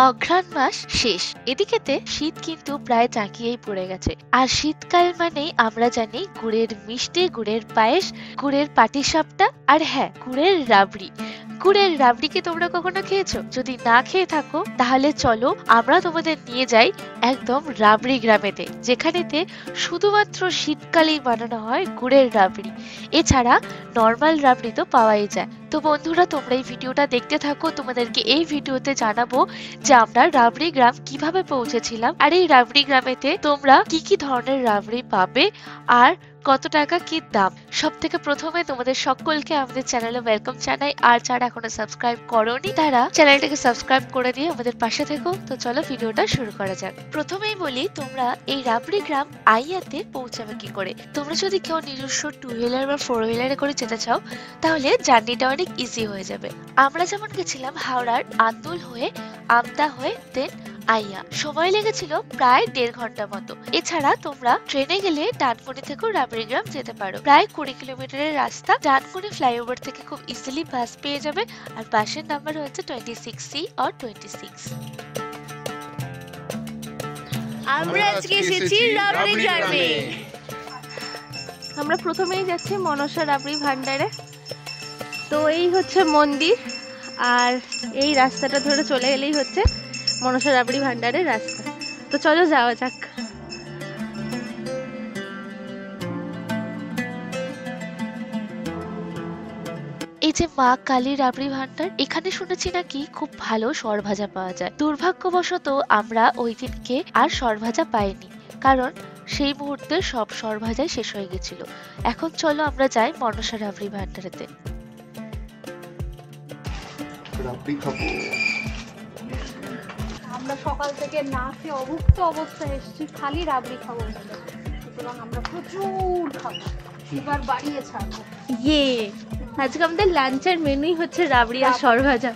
অঘ্রাণ মাস শেষ, এদিকেতে শীত কিন্তু প্রায় জাঁকিয়েই পড়ে গেছে। আর শীতকাল মানেই আমরা জানি গুড়ের মিষ্টি, গুড়ের পায়েস, গুড়ের পাটিসাপটা, আর হ্যাঁ, গুড়ের রাবড়ি। গুড়ের রাবড়ি কি তোমরা কখনো খেয়েছো? যদি না খেয়ে থাকো তাহলে চলো আমরা তোমাদের নিয়ে যাই একদম রাবড়ি গ্রামেতে, যেখানেতে শুধুমাত্র শীতকালেই বানানো হয় গুড়ের রাবড়ি। এছাড়া নর্মাল রাবড়ি তো পাওয়াই যায়। তো বন্ধুরা, তোমরা এই ভিডিওটা দেখতে থাকো। তোমাদেরকে এই ভিডিওতে জানাবো যে আমরা রাবড়ি গ্রাম কিভাবে পৌঁছেছিলাম, আর এই রাবড়ি গ্রামেতে তোমরা কি কি ধরনের রাবড়ি পাবে আর কত টাকা কি দাম। সব থেকে প্রথমে তোমাদের সকলকে আমাদের চ্যানেলে ওয়েলকাম জানাই, আর যারা এখনো সাবস্ক্রাইব করোনি তারা চ্যানেলটাকে সাবস্ক্রাইব করে দিয়ে আমাদের পাশে থেকো। তো চলো ভিডিওটা শুরু করা যাক। প্রথমেই বলি, তোমরা এই রাবড়ি গ্রাম আইয়াতে পৌঁছাবে কি করে। তোমরা যদি কেউ নিজস্ব 2 হুইলার বা 4 হুইলারে করে যেতে চাও তাহলে জার্নিটা অনেক ইজি হয়ে যাবে। আমরা যেমন গেছিলাম হাওড়ার আন্দুল হয়ে, আমতা হয়ে, দেন আইয়া। সময় লেগেছিল প্রায় 1.5 ঘন্টা মতো। এছাড়া তোমরা ট্রেনে গেলে ডানকুনি থেকেও রাবড়ি গ্রাম যেতে পারো। প্রায় 20 কিলোমিটারের রাস্তা। ডানকুনি ফ্লাইওভার থেকে খুব ইজিলি বাস পেয়ে যাবে, আর বাসের নাম্বার হচ্ছে 26C or 26। আমরা আজকে এসেছি রাবড়ি গ্রামে। আমরা প্রথমেই যাচ্ছি মনসা রাবড়ি ভান্ডারে। তো এই হচ্ছে মন্দির, আর এই রাস্তাটা ধরে চলে গেলেই হচ্ছে মনসা রাবড়ি ভান্ডারের রাস্তা। তো চলো যাওয়া যাক। এই যে মা কালী রাবড়ি ভান্ডার, এখানে শুনেছি নাকি খুব ভালো সরভাজা পাওয়া যায়। দুর্ভাগ্যবশত আমরা ওই দিনকে আর সরভাজা পাইনি, কারণ সেই মুহূর্তে সব সরভাজাই শেষ হয়ে গেছিল। এখন চলো আমরা যাই মনসা রাবড়ি ভান্ডারেতে। রাবড়ি খাবো। আমরা সকাল থেকে না খেয়ে অভুক্ত অবস্থায় এসেছি, খালি রাবড়ি খাবো, সুতরাং আমরা প্রচুর খাবো, এবার বাড়িয়ে ছাড়বো। ইয়ে, আজকে আমাদের লাঞ্চের মেনুই হচ্ছে রাবড়ি আর সরভাজা।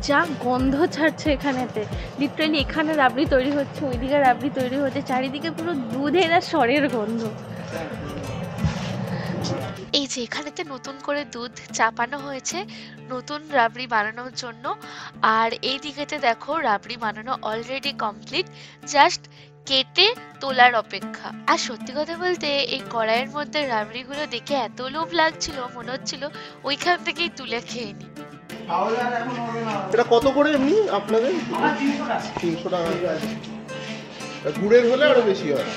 যা গন্ধ ছাড়ছে এখানেতে, লিটারালি এখানে রাবড়ি তৈরি হচ্ছে, ওইদিকে রাবড়ি তৈরি হচ্ছে, চারিদিকে পুরো দুধের আর সরের গন্ধ। এই যে এখানেতে নতুন করে দুধ চাপানো হয়েছে নতুন রাবড়ি বানানোর জন্য, আর এই দিকেতে দেখো রাবড়ি বানানো অলরেডি কমপ্লিট, জাস্ট কেটে তোলার অপেক্ষা। আর সত্যি কথা বলতে এই কড়াইয়ের মধ্যে রাবড়িগুলো দেখে এত লোভ লাগছিল, মনে হচ্ছিল ওইখান থেকেই তুলে খেয়ে নি। এটা কত করে এমনি আপনাদের? 300 টাকা। গুড়ের হলে আরো বেশি হয়।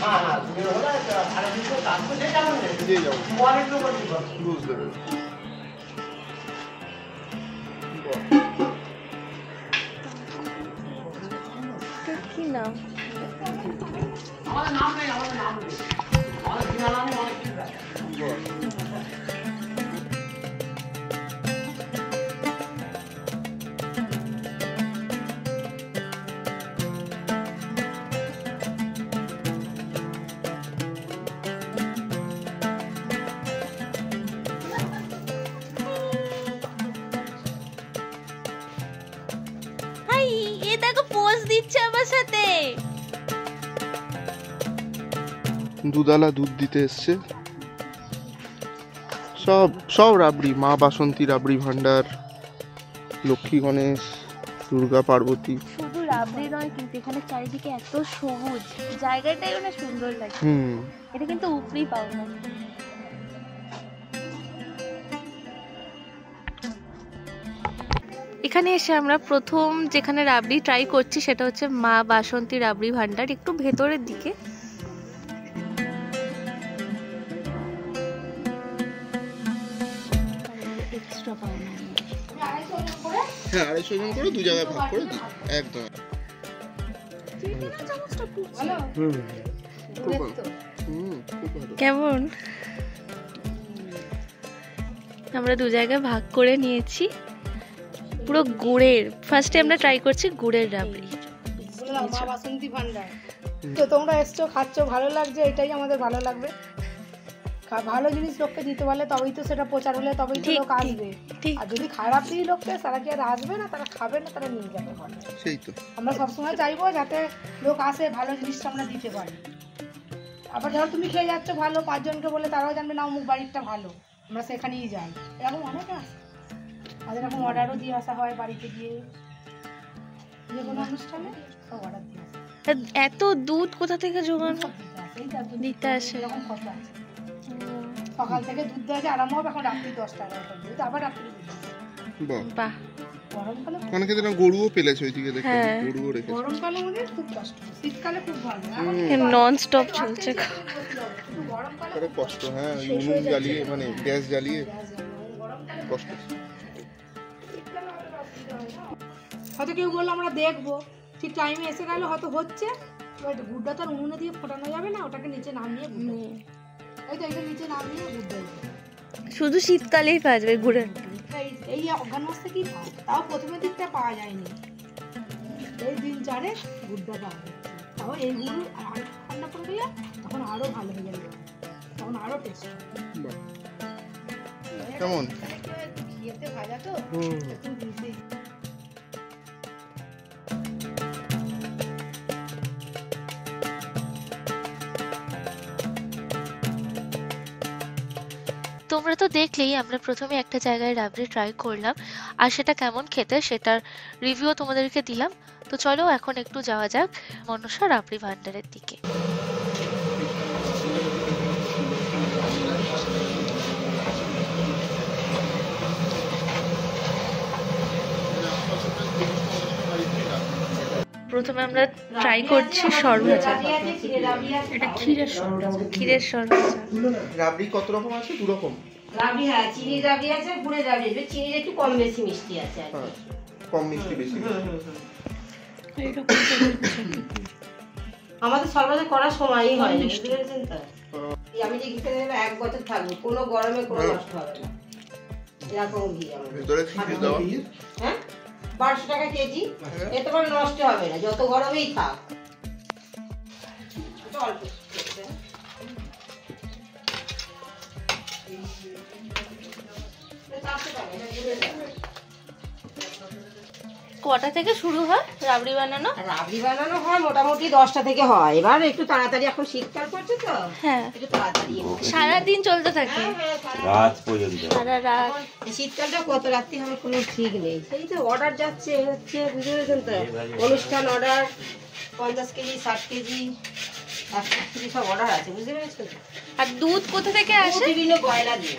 বুঝতে পেরেছি। কি নাম? দিচ্ছে আমার সাথে। দুধালা দুধ দিতে এসছে। সব রাবড়ি, মা বাসন্তী রাবড়ি ভান্ডার, লক্ষ্মী গণেশ, দুর্গা পার্বতী। শুধু রাবড়ি নয় কিন্তু এখানে চারিদিকে এত সবুজ, জায়গাটাই অনেক সুন্দর লাগে। এটা কিন্তু উপরি পাও না। এখানে এসে আমরা প্রথম যেখানে রাবড়ি ট্রাই করছি সেটা হচ্ছে মা বাসন্তী রাবড়ি ভান্ডার, একটু ভেতরের দিকে। হ্যাঁ, 250 জন করে 2 জায়গায় ভাগ করে দিই একদম। কেমন? আমরা 2 জায়গায় ভাগ করে নিয়েছি। পুরো গুড়ের, ফার্স্টে আমরা ট্রাই করছি গুড়ের রাবড়ি। মা বাসন্তী ভান্ডার। তো তোমরা এসছো, খাচ্ছ, ভালো লাগছে, এটাই আমাদের ভালো লাগবে। ভালো জিনিস লোককে দিতে পারলে তবেই তো সেটা প্রচার হলে তবেই তো লোক আসবে। আর যদি খারাপ দিই লোককে, তারা কি আর আসবে না? তারা খাবে না, তারা নিয়ে যাবে। সেই তো আমরা সবসময় চাইবো যাতে লোক আসে, ভালো জিনিসটা আমরা দিতে পারি। আবার ধরো তুমি খেয়ে যাচ্ছ ভালো, 5 জনকে বলে তারাও জানবে না অমুক বাড়িটা ভালো, আমরা সেখানেই যাই। এরকম অনেক আছে, আর এরকম অর্ডারও দিয়ে আসা হয় বাড়িতে গিয়ে। যে কোনো অনুষ্ঠানে সব অর্ডার দিয়ে আসে। এত দুধ কোথা থেকে জোগানো দিতে আসে? এরকম কথা আছে। সকাল থেকে দুধ দেওয়া আছে আরম্ভ হবে, এখন রাত্রি 10টা 11টা দুধ, আবার রাত্রি দুধ বাহ, বাহ। গরমকালে অনেকে দিন গরুও পেলেছে ওইদিকে দেখে, গরুও রেখেছে। গরমকালে আমাদের খুব কষ্ট, শীতকালে খুব ভালো। নন স্টপ চলছে। গরমকালে খুব কষ্ট, হ্যাঁ উনুন জ্বালিয়ে মানে গ্যাস জ্বালিয়ে কষ্ট। হয়তো কেউ বললো আমরা দেখবো, ঠিক টাইমে এসে গেল, হয়তো হচ্ছে, গুড়টা তো আর উনুনে দিয়ে ফোটানো যাবে না, ওটাকে নিচে নামিয়ে এই তো এটা নিচে নামিয়ে গুড় দেবে। শুধু শীতকালেই পাওয়া যাবে গুড়ের। এই অজ্ঞান মাস থেকেই পায়, তাও প্রথমের দিকটা পাওয়া যায়নি, এই দিন চারে গুড়টা পাওয়া যাচ্ছে। তাও এই গুড় আর ঠান্ডা পড়ে গেলে তখন আরো ভালো হয়ে যাবে, তখন আরো টেস্ট। কেমন ঘিয়েতে ভাজা তো একটু মিশে। তোমরা তো দেখলেই আমরা প্রথমে একটা জায়গায় রাবড়ি ট্রাই করলাম, আর সেটা কেমন খেতে সেটার রিভিউ তোমাদেরকে দিলাম। তো চলো এখন একটু যাওয়া যাক মনসা রাবড়ি ভান্ডারের দিকে। প্রথমে আমরা ট্রাই করছি সরভাজা। এটা ক্ষীরের সরভাজা। ক্ষীরের সরভাজা। রাবড়ি কত রকম আছে? দু রকম রাবড়ি, হ্যাঁ চিনির রাবড়ি আছে, গুড়ের রাবড়ি আছে। চিনির একটু কম বেশি মিষ্টি আছে আর কি। কম মিষ্টি বেশি। আমাদের সরবরাহ করার সময়ই হয় না, বুঝতে পেরেছেন তো? আমি যে ঘিতে নেব 1 বছর থাকবে, কোনো গরমে কোনো নষ্ট হবে না। এরকম ঘি আমাদের। ভিতরে কি দেওয়া? হ্যাঁ 1200 টাকা কেজি, এতে করে নষ্ট হবে না, যত গরমেই থাক। অল্প কটা থেকে শুরু হয় রাবড়ি বানানো? রাবড়ি বানানো হয় মোটামুটি 10টা থেকে হয়। এবার একটু তাড়াতাড়ি, এখন শীতকাল পড়ছে তো, হ্যাঁ একটু তাড়াতাড়ি সারাদিন চলতে থাকে, রাত পর্যন্ত। সারা রাত। শীতকালটা কত রাত্রি হবে কোনো ঠিক নেই, সেই তো অর্ডার যাচ্ছে হচ্ছে, বুঝতে পেরেছেন তো? অনুষ্ঠান অর্ডার 50 কেজি 60 কেজি 100 কেজি সব অর্ডার আছে, বুঝতে পেরেছেন? আর দুধ কোথা থেকে আসে? বিভিন্ন গয়লা দিয়ে,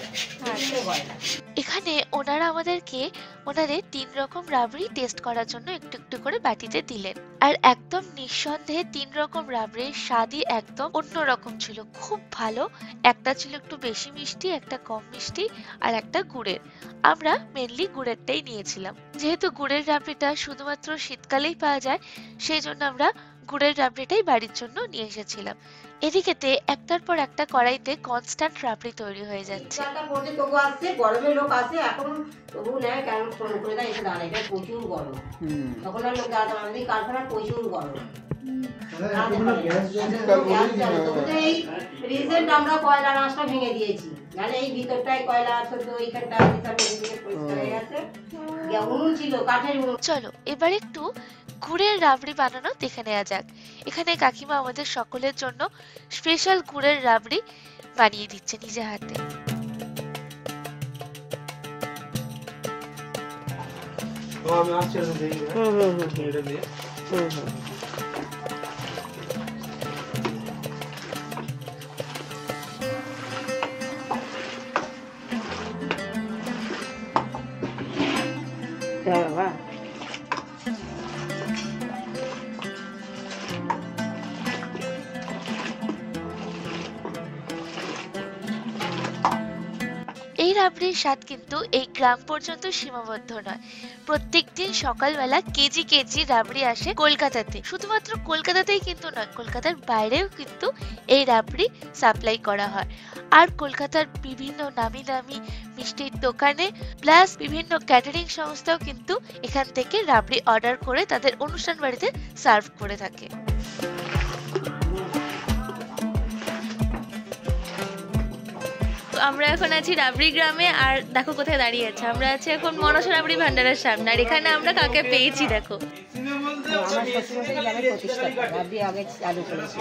বিভিন্ন গয়লা। এখানে ওনারা আমাদেরকে ওনাদের 3 রকম রাবড়ি টেস্ট করার জন্য একটু একটু করে বাটিতে দিলেন, আর একদম নিঃসন্দেহে 3 রকম রাবড়ির স্বাদই একদম অন্যরকম ছিল, খুব ভালো। একটা ছিল একটু বেশি মিষ্টি, একটা কম মিষ্টি, আর একটা গুড়ের। আমরা মেনলি গুড়েরটাই নিয়েছিলাম, যেহেতু গুড়ের রাবড়িটা শুধুমাত্র শীতকালেই পাওয়া যায়, সেই জন্য আমরা গুড়ের রাবড়িটাই বাড়ির জন্য নিয়ে এসেছিলাম। এদিকেতে একটার পর একটা কড়াইতে কনস্ট্যান্ট রাবড়ি তৈরি হয়ে যাচ্ছে। শীতকালটা পড়ছে তবু আসছে, গরমের লোক আসে এখন তবু নেয়, কারণ ফোন করে দেয় এসে দাঁড়ায়, এটা প্রচুর গরম। তখন আর লোক দাঁড়াতে পারে না, আমাদের কারখানা প্রচুর গরম। এই রিসেন্ট আমরা কয়লা নাশটা ভেঙে দিয়েছি, মানে এই ভিতরটায় কয়লা আছে, ওইখানটা পরিষ্কার হয়ে গেছে। উনুন ছিল কাঠের উনুন। চলো এবার একটু গুড়ের রাবড়ি বানানো দেখে নেওয়া যাক। এখানে কাকিমা আমাদের সকলের জন্য স্পেশাল গুড়ের রাবড়ি বানিয়ে দিচ্ছে নিজে হাতে। এই রাবড়ির স্বাদ কিন্তু এই গ্রাম পর্যন্ত সীমাবদ্ধ নয়, প্রত্যেকদিন সকালবেলা কেজি কেজি রাবড়ি আসে কলকাতাতে। শুধুমাত্র কলকাতাতেই কিন্তু নয়, কলকাতার বাইরেও কিন্তু এই রাবড়ি সাপ্লাই করা হয়। আর কলকাতার বিভিন্ন নামি দামি মিষ্টির দোকানে প্লাস বিভিন্ন ক্যাটারিং সংস্থাও কিন্তু এখান থেকে রাবড়ি অর্ডার করে তাদের অনুষ্ঠান বাড়িতে সার্ভ করে থাকে। আমরা এখন আছি রাবড়ি গ্রামে, আর দেখো কোথায় দাঁড়িয়ে আছে, আমরা আছি এখন মনসা রাবড়ি ভান্ডারের সামনে, আর এখানে আমরা কাকে পেয়েছি দেখো। আমার শ্বশুরমশাই গ্রামের প্রতিষ্ঠাতা, রাবড়ি আগে চালু করেছে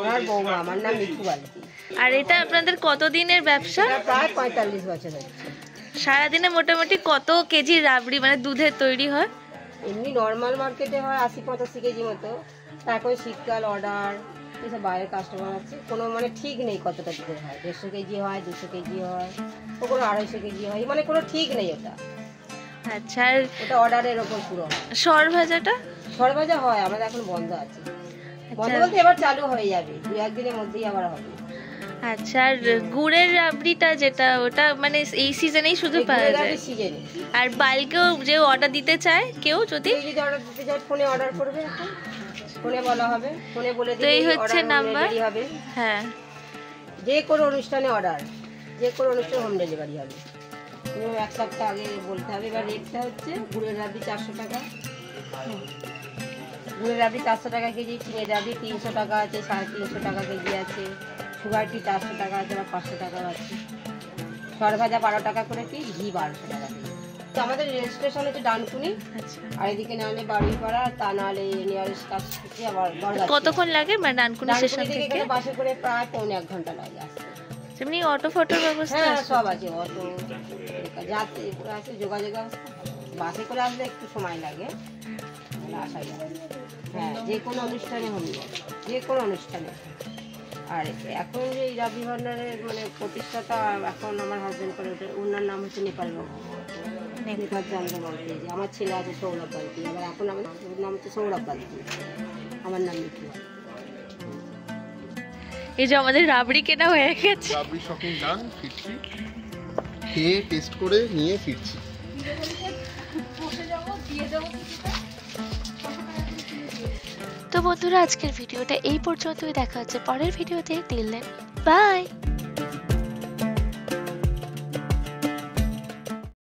ওনার বৌমা, আমার নাম মিঠু বালতি। আর এটা আপনাদের কতদিনের ব্যবসা? প্রায় 45 বছর হচ্ছে। সারাদিনে মোটামুটি কত কেজি রাবড়ি মানে দুধের তৈরি হয়? এমনি নর্মাল মার্কেটে হয় 80-85 কেজি মতো। এখন শীতকাল অর্ডার, এসব বাইরের কাস্টমার আছে, কোনো মানে ঠিক নেই কতটা দিতে হয়। 150 কেজি হয়, 200 কেজি হয়, কখনো 250 কেজি হয়, মানে কোনো ঠিক নেই ওটা। আচ্ছা, আর ওটা অর্ডারের ওপর পুরো। সর ভাজাটা? সর ভাজা হয়, আমাদের এখন বন্ধ আছে। বন্ধ বলতে এবার চালু হয়ে যাবে, 2-1 দিনের মধ্যেই আবার হবে। আচ্ছা, আর গুড়ের রাবড়িটা যেটা, ওটা মানে এই সিজনেই শুধু পাওয়া যায়? সিজনে। আর বাল্কেও যে অর্ডার দিতে চায় কেউ, যদি অর্ডার দিতে চায় ফোনে অর্ডার করবে, এখন ফোনে বলা হবে, ফোনে বলে তো এই হচ্ছে নাম্বার। হবে। হ্যাঁ, যে কোনো অনুষ্ঠানে অর্ডার, যে কোনো অনুষ্ঠানে হোম ডেলিভারি হবে। 1 সপ্তাহ আগে বলতে হবে। এবার রেটটা হচ্ছে গুড়ের রাবড়ি 400 টাকা, গুড়ের রাবড়ি 400 টাকা কেজি, চিনের রাবড়ি 300 টাকা আছে, 350 টাকা কেজি আছে, সুগার টি 400 টাকা আছে, আর 500 টাকা আছে। সর ভাজা 12 টাকা করে পিস, ঘি 1200 টাকা পিস। তো আমাদের রেজিস্ট্রেশন হচ্ছে ডানকুনি। আচ্ছা, আর এদিকে নাহলে বাড়িপাড়া, তা নাহলে নিয়ারেস্ট কাজ থেকে আবার বড়গাছি। কতক্ষণ লাগে মানে ডানকুনি স্টেশন থেকে? এখানে বাসে করে প্রায় 1.5 ঘন্টা লাগে আসতে। এমনি অটো ফটোর ব্যবস্থা হ্যাঁ, আছে? সব আছে, অটো যাতে আছে, যোগাযোগ আছে। বাসে করে আসলে একটু সময় লাগে, আসা যায়। হ্যাঁ, যে কোনো অনুষ্ঠানে হবে, যে কোনো অনুষ্ঠানে। আর এখন যে এই রাবড়ি ভান্ডারের মানে প্রতিষ্ঠাতা এখন আমার হাজবেন্ড করে, ওনার নাম হচ্ছে নেপাল বাবু, নেপাল চন্দ্র বালতি। আমার ছেলে আছে সৌরভ বালতি, আবার এখন আমার নাম হচ্ছে সৌরভ বালতি, আমার নাম নিখিল। এই যে আমাদের রাবড়ি কেনা হয়ে গেছে, রাবড়ি শপিং ডান, ফিরছি, খেয়ে টেস্ট করে নিয়ে ফিরছি। তো বন্ধুরা, আজকের ভিডিওটা এই পর্যন্তই। দেখা হচ্ছে পরের ভিডিওতে। Till then, by.